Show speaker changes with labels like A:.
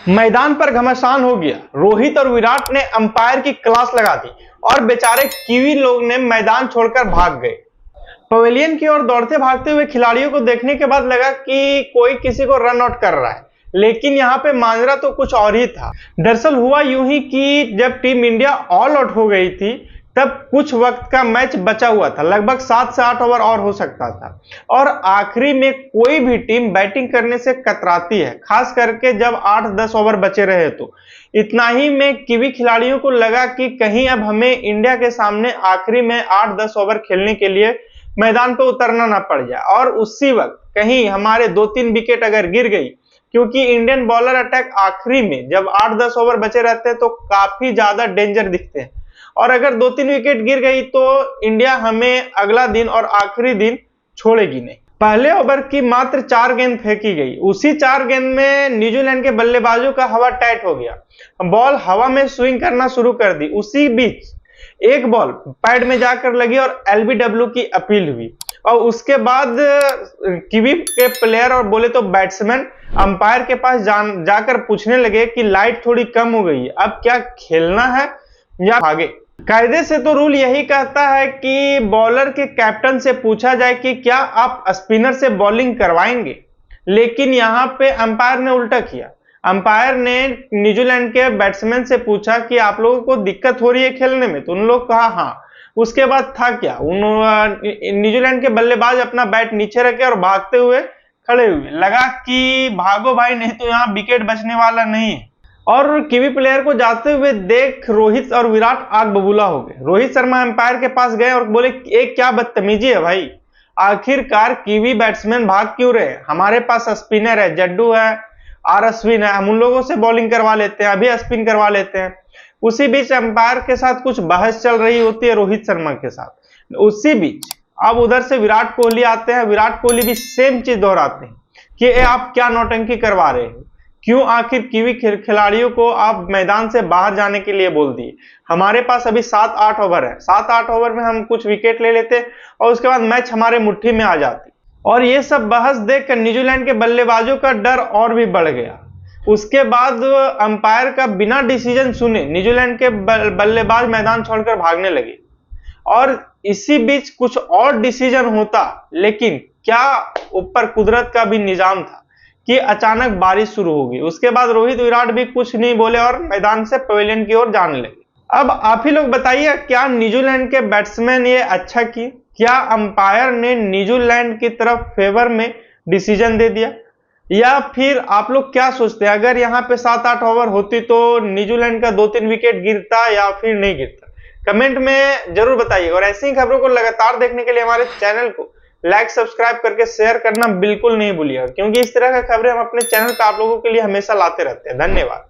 A: मैदान पर घमासान हो गया। रोहित और विराट ने अंपायर की क्लास लगा दी और बेचारे कीवी लोग ने मैदान छोड़कर भाग गए। पवेलियन की ओर दौड़ते भागते हुए खिलाड़ियों को देखने के बाद लगा कि कोई किसी को रन आउट कर रहा है, लेकिन यहाँ पे माजरा तो कुछ और ही था। दरअसल हुआ यूं ही कि जब टीम इंडिया ऑल आउट हो गई थी तब कुछ वक्त का मैच बचा हुआ था, लगभग 7 से 8 ओवर और हो सकता था, और आखिरी में कोई भी टीम बैटिंग करने से कतराती है, खास करके जब 8-10 ओवर बचे रहे तो। इतना ही में कीवी खिलाड़ियों को लगा कि कहीं अब हमें इंडिया के सामने आखिरी में 8-10 ओवर खेलने के लिए मैदान पर उतरना ना पड़ जाए, और उसी वक्त कहीं हमारे 2-3 विकेट अगर गिर गई, क्योंकि इंडियन बॉलर अटैक आखिरी में जब 8-10 ओवर बचे रहते हैं तो काफी ज्यादा डेंजर दिखते हैं, और अगर 2-3 विकेट गिर गई तो इंडिया हमें अगला दिन और आखिरी दिन छोड़ेगी नहीं। पहले ओवर की मात्र 4 गेंद फेंकी गई। उसी 4 गेंद में न्यूजीलैंड के बल्लेबाजों का हवा टाइट हो गया, बॉल हवा में स्विंग करना शुरू कर दी। उसी बीच एक बॉल पैड में जाकर लगी और एलबीडब्ल्यू की अपील हुई, और उसके बाद कीवी के प्लेयर और बोले तो बैट्समैन अंपायर के पास जाकर पूछने लगे कि लाइट थोड़ी कम हो गई है, अब क्या खेलना है या भागे। कायदे से तो रूल यही कहता है कि बॉलर के कैप्टन से पूछा जाए कि क्या आप स्पिनर से बॉलिंग करवाएंगे, लेकिन यहाँ पे अंपायर ने उल्टा किया। अंपायर ने न्यूजीलैंड के बैट्समैन से पूछा कि आप लोगों को दिक्कत हो रही है खेलने में, तो उन लोग कहा हाँ। उसके बाद था क्या, न्यूजीलैंड के बल्लेबाज अपना बैट नीचे रखे और भागते हुए खड़े हुए, लगा कि भागो भाई, नहीं तो यहाँ विकेट बचने वाला नहीं है। और कीवी प्लेयर को जाते हुए देख रोहित और विराट आग बबूला हो गए। रोहित शर्मा अंपायर के पास गए और बोले एक क्या बदतमीजी है भाई, आखिरकार कीवी बैट्समैन भाग क्यों रहे, हमारे पास स्पिनर है, जड्डू है, आर अश्विन है, हम उन लोगों से बॉलिंग करवा लेते हैं, अभी स्पिन करवा लेते हैं। उसी बीच अंपायर के साथ कुछ बहस चल रही होती है रोहित शर्मा के साथ। उसी बीच अब उधर से विराट कोहली आते हैं। विराट कोहली भी सेम चीज दोहराते हैं कि आप क्या नौटंकी करवा रहे हैं, क्यों आखिर कीवी खिलाड़ियों को आप मैदान से बाहर जाने के लिए बोल दिए, हमारे पास अभी 7-8 ओवर है, 7-8 ओवर में हम कुछ विकेट ले लेते और उसके बाद मैच हमारे मुट्ठी में आ जाती। और ये सब बहस देखकर न्यूजीलैंड के बल्लेबाजों का डर और भी बढ़ गया। उसके बाद अंपायर का बिना डिसीजन सुने न्यूजीलैंड के बल्लेबाज मैदान छोड़कर भागने लगे, और इसी बीच कुछ और डिसीजन होता, लेकिन क्या ऊपर कुदरत का भी निजाम था कि अचानक बारिश शुरू हो गई। उसके बाद रोहित विराट भी कुछ नहीं बोले और मैदान से पवेलियन की ओर जाने लगे। अब आप ही लोग बताइए, क्या न्यूजीलैंड के बैट्समैन ये अच्छा किए, क्या अंपायर ने न्यूजीलैंड की तरफ फेवर में डिसीजन दे दिया, या फिर आप लोग क्या सोचते हैं, अगर यहाँ पे 7-8 ओवर होती तो न्यूजीलैंड का 2-3 विकेट गिरता या फिर नहीं गिरता? कमेंट में जरूर बताइए, और ऐसी ही खबरों को लगातार देखने के लिए हमारे चैनल को लाइक सब्सक्राइब करके शेयर करना बिल्कुल नहीं भूलिएगा, क्योंकि इस तरह की खबरें हम अपने चैनल पर आप लोगों के लिए हमेशा लाते रहते हैं। धन्यवाद।